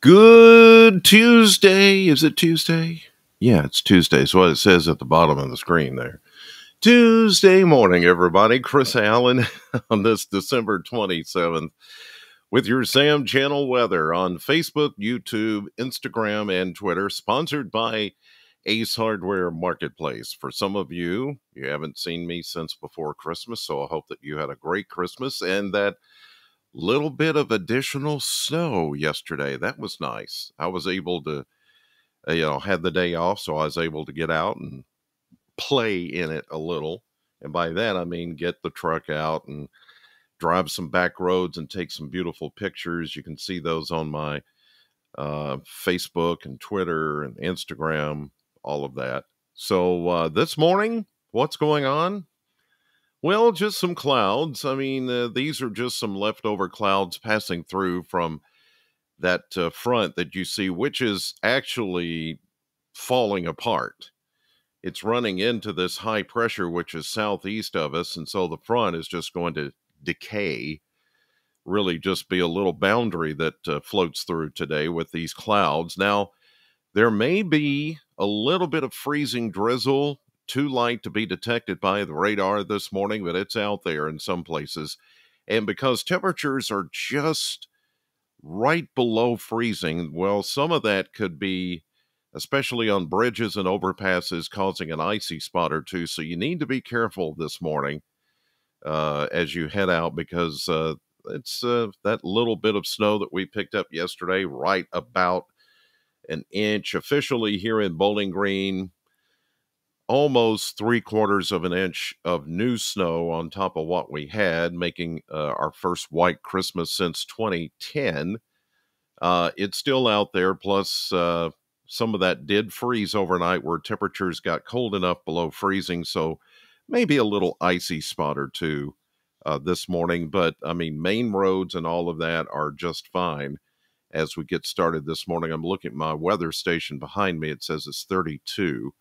Good Tuesday. Is it Tuesday? Yeah, it's Tuesday. It's what it says at the bottom of the screen there. Tuesday morning, everybody. Chris Allen on this December 27th with your Sam Channel weather on Facebook, YouTube, Instagram, and Twitter, sponsored by Ace Hardware Marketplace. For some of you, you haven't seen me since before Christmas, so I hope that you had a great Christmas and that little bit of additional snow yesterday. That was nice. I was able to, had the day off, so I was able to get out and play in it a little. And by that, I mean get the truck out and drive some back roads and take some beautiful pictures. You can see those on my Facebook and Twitter and Instagram, all of that. So this morning, what's going on? Well, just some clouds. I mean, these are just some leftover clouds passing through from that front that you see, which is actually falling apart. It's running into this high pressure, which is southeast of us. And so the front is just going to decay, really just be a little boundary that floats through today with these clouds. Now, there may be a little bit of freezing drizzle, too light to be detected by the radar this morning, but it's out there in some places. And because temperatures are just right below freezing, well, some of that could be, especially on bridges and overpasses, causing an icy spot or two. So you need to be careful this morning as you head out, because it's that little bit of snow that we picked up yesterday, right about an inch officially here in Bowling Green, almost 3/4 of an inch of new snow on top of what we had, making our first white Christmas since 2010. It's still out there. Plus, some of that did freeze overnight where temperatures got cold enough below freezing. So maybe a little icy spot or two this morning. But I mean, main roads and all of that are just fine as we get started this morning. I'm looking at my weather station behind me. It says it's 32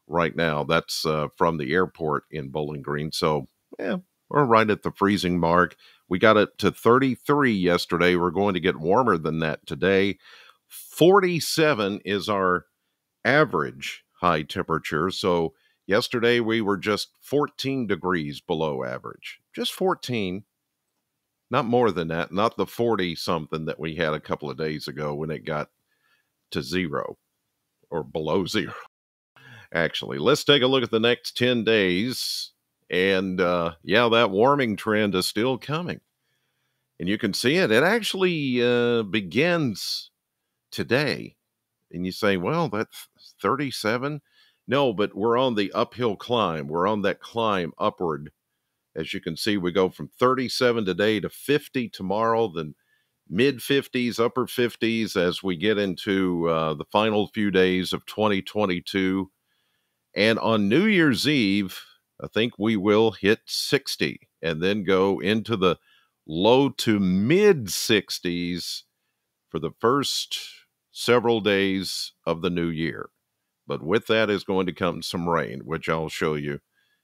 right now. That's from the airport in Bowling Green. So, yeah, we're right at the freezing mark. We got it to 33 yesterday. We're going to get warmer than that today. 47 is our average high temperature. So yesterday we were just 14 degrees below average. Just 14. Not more than that. Not the 40-something that we had a couple of days ago when it got to zero or below zero. Actually, let's take a look at the next 10 days. And yeah, that warming trend is still coming. And you can see it. It actually begins today. And you say, well, that's 37. No, but we're on the uphill climb. We're on that climb upward. As you can see, we go from 37 today to 50 tomorrow, then mid 50s, upper 50s as we get into the final few days of 2022. And on New Year's Eve, I think we will hit 60 and then go into the low to mid 60s for the first several days of the new year. But with that is going to come some rain, which I'll show you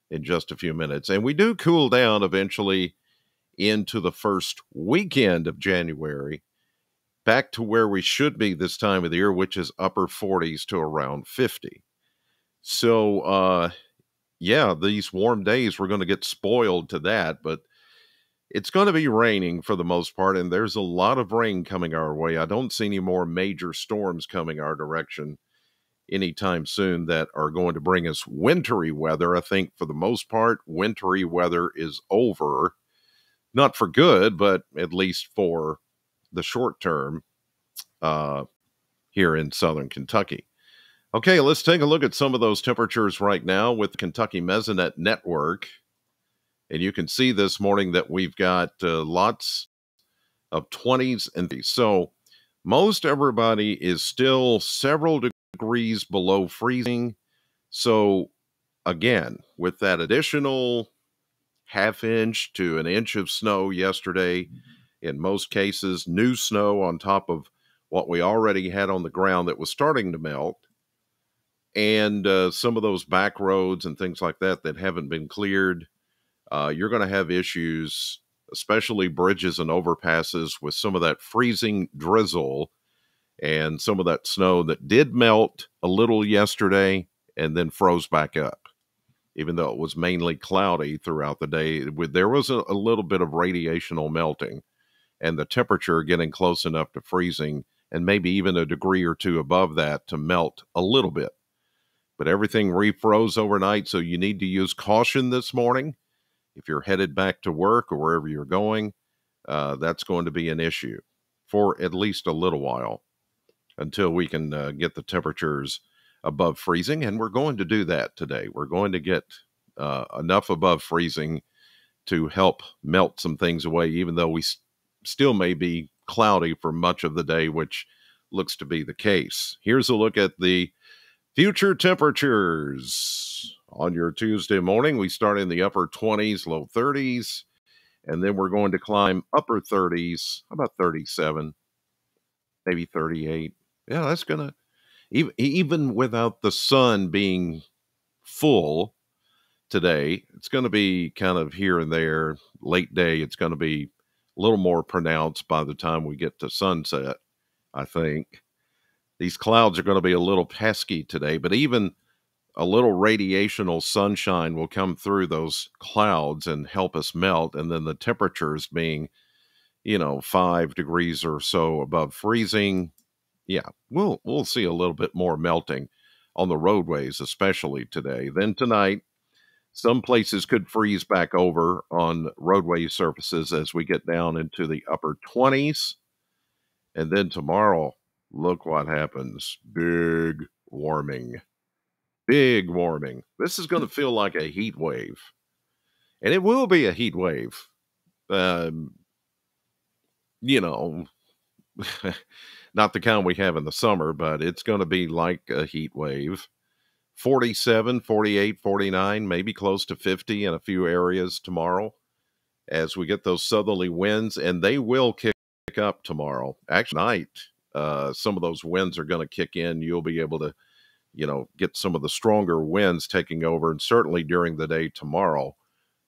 in just a few minutes. And we do cool down eventually into the first weekend of January, back to where we should be this time of the year, which is upper 40s to around 50. So, yeah, these warm days, we're going to get spoiled to that, but it's going to be raining for the most part, and there's a lot of rain coming our way. I don't see any more major storms coming our direction anytime soon that are going to bring us wintry weather. I think for the most part, wintry weather is over. Not for good, but at least for the short term here in southern Kentucky. Okay, let's take a look at some of those temperatures right now with the Kentucky Mesonet Network. And you can see this morning that we've got lots of 20s and 30s. So most everybody is still several degrees below freezing. So again, with that additional half inch to an inch of snow yesterday, in most cases, new snow on top of what we already had on the ground that was starting to melt, and some of those back roads and things like that that haven't been cleared, you're going to have issues, especially bridges and overpasses, with some of that freezing drizzle. and some of that snow that did melt a little yesterday and then froze back up. Even though it was mainly cloudy throughout the day, there was a little bit of radiational melting and the temperature getting close enough to freezing and maybe even a degree or two above that to melt a little bit. But everything refroze overnight, so you need to use caution this morning. If you're headed back to work or wherever you're going, that's going to be an issue for at least a little while until we can get the temperatures above freezing. And we're going to do that today. We're going to get enough above freezing to help melt some things away, even though we still may be cloudy for much of the day, which looks to be the case. Here's a look at the future temperatures on your Tuesday morning. We start in the upper 20s, low 30s, and then we're going to climb upper 30s, about 37, maybe 38. Yeah, that's going to, even without the sun being full today, it's going to be kind of here and there. Late day, it's going to be a little more pronounced by the time we get to sunset, I think. These clouds are going to be a little pesky today, but even a little radiational sunshine will come through those clouds and help us melt. And then the temperatures being, 5 degrees or so above freezing. Yeah, we'll see a little bit more melting on the roadways, especially today. Then tonight, some places could freeze back over on roadway surfaces as we get down into the upper 20s. And then tomorrow, look what happens. Big warming. Big warming. This is going to feel like a heat wave. And it will be a heat wave. You know, not the kind we have in the summer, but it's going to be like a heat wave. 47, 48, 49, maybe close to 50 in a few areas tomorrow as we get those southerly winds, and they will kick up tomorrow. Actually, tonight, some of those winds are going to kick in. You'll be able to, get some of the stronger winds taking over, and certainly during the day tomorrow,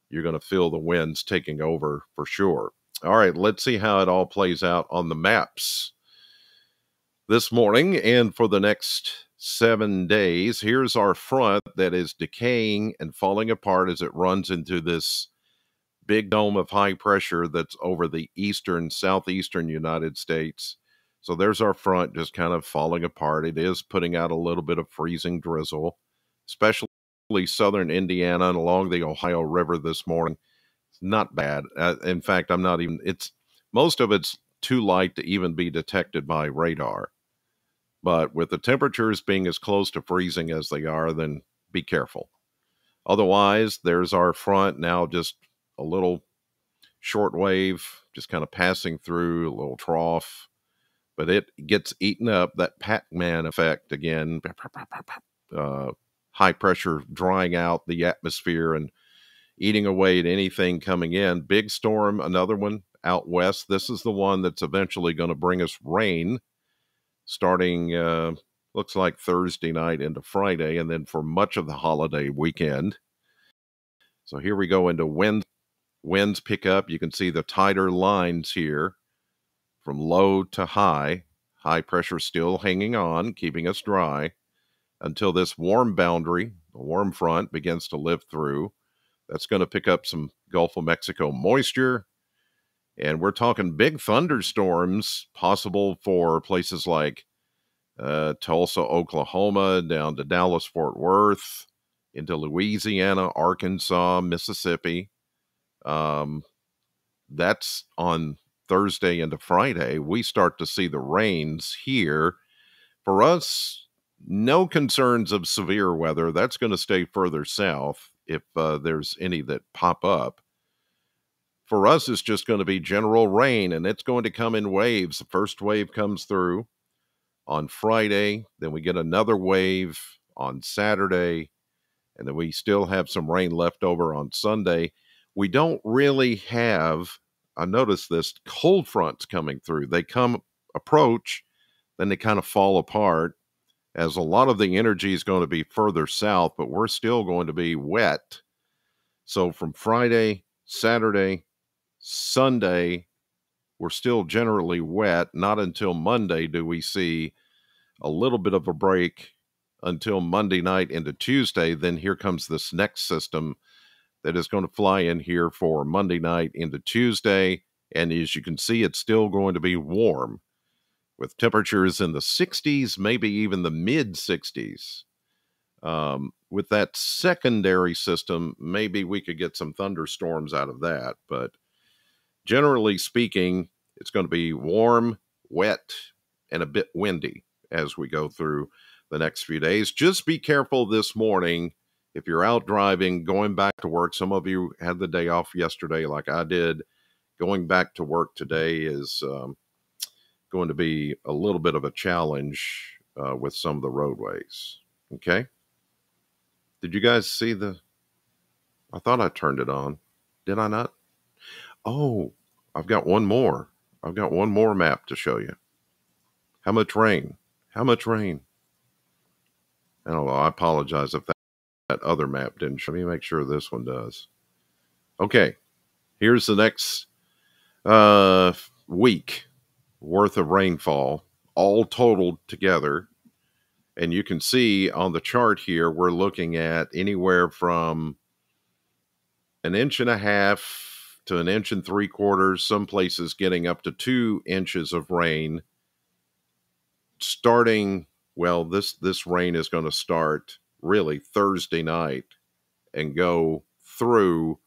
you're going to feel the winds taking over for sure. All right, let's see how it all plays out on the maps this morning and for the next 7 days. Here's our front that is decaying and falling apart as it runs into this big dome of high pressure that's over the southeastern United States. So there's our front just kind of falling apart. It is putting out a little bit of freezing drizzle, especially southern Indiana and along the Ohio River this morning. It's not bad. In fact, most of it's too light to even be detected by radar. But with the temperatures being as close to freezing as they are, then be careful. Otherwise, there's our front now, just a little short wave, just kind of passing through, a little trough. But it gets eaten up, that Pac-Man effect again. High pressure drying out the atmosphere and eating away at anything coming in. Big storm, another one out west. This is the one that's eventually going to bring us rain starting, looks like Thursday night into Friday, and then for much of the holiday weekend. So here we go into winds pick up. You can see the tighter lines here from low to high. High pressure still hanging on, keeping us dry until this warm boundary, the warm front, begins to lift through. That's going to pick up some Gulf of Mexico moisture. And we're talking big thunderstorms possible for places like Tulsa, Oklahoma, down to Dallas, Fort Worth, into Louisiana, Arkansas, Mississippi. That's on Thursday into Friday. We start to see the rains here. For us, no concerns of severe weather. That's going to stay further south if there's any that pop up. For us, it's just going to be general rain, and it's going to come in waves. The first wave comes through on Friday, then we get another wave on Saturday, and then we still have some rain left over on Sunday. We don't really have, I noticed this, cold fronts coming through. They approach, then they kind of fall apart, as a lot of the energy is going to be further south, but we're still going to be wet. So from Friday, Saturday, Sunday, we're still generally wet. Not until Monday do we see a little bit of a break until Monday night into Tuesday. Then here comes this next system that is going to fly in here for Monday night into Tuesday. And as you can see, it's still going to be warm with temperatures in the 60s, maybe even the mid 60s. With that secondary system, maybe we could get some thunderstorms out of that. But generally speaking, it's going to be warm, wet, and a bit windy as we go through the next few days. Just be careful this morning if you're out driving, going back to work. Some of you had the day off yesterday like I did. Going back to work today is going to be a little bit of a challenge with some of the roadways. Okay? Did you guys see I thought I turned it on. Did I not? Oh, I've got one more. I've got one more map to show you. How much rain? How much rain? I don't know. I apologize if that other map didn't show me. Make sure this one does. Okay. Here's the next week worth of rainfall, all totaled together. And you can see on the chart here, we're looking at anywhere from 1.5 inches to 1.75 inches, some places getting up to 2 inches of rain. Starting, well, this rain is going to start really Thursday night and go through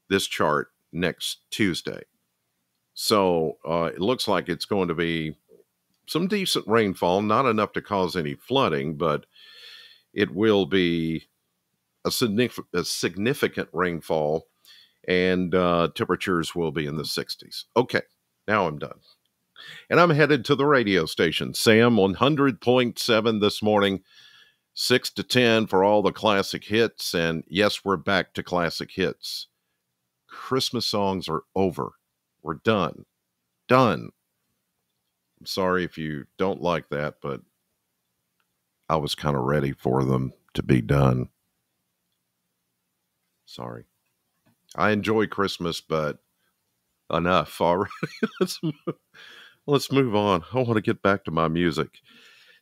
this chart next Tuesday. So it looks like it's going to be some decent rainfall, not enough to cause any flooding, but it will be a significant rainfall, and temperatures will be in the 60s. Okay, now I'm done. And I'm headed to the radio station, Sam 100.7 this morning, 6 to 10 for all the classic hits. And yes, we're back to classic hits. Christmas songs are over. We're done. Done. I'm sorry if you don't like that, but I was kind of ready for them to be done. Sorry. I enjoy Christmas, but enough already. Let's move on. I want to get back to my music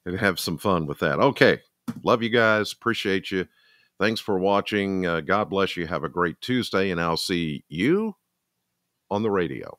and have some fun with that. Okay. Love you guys. Appreciate you. Thanks for watching. God bless you. Have a great Tuesday, and I'll see you on the radio.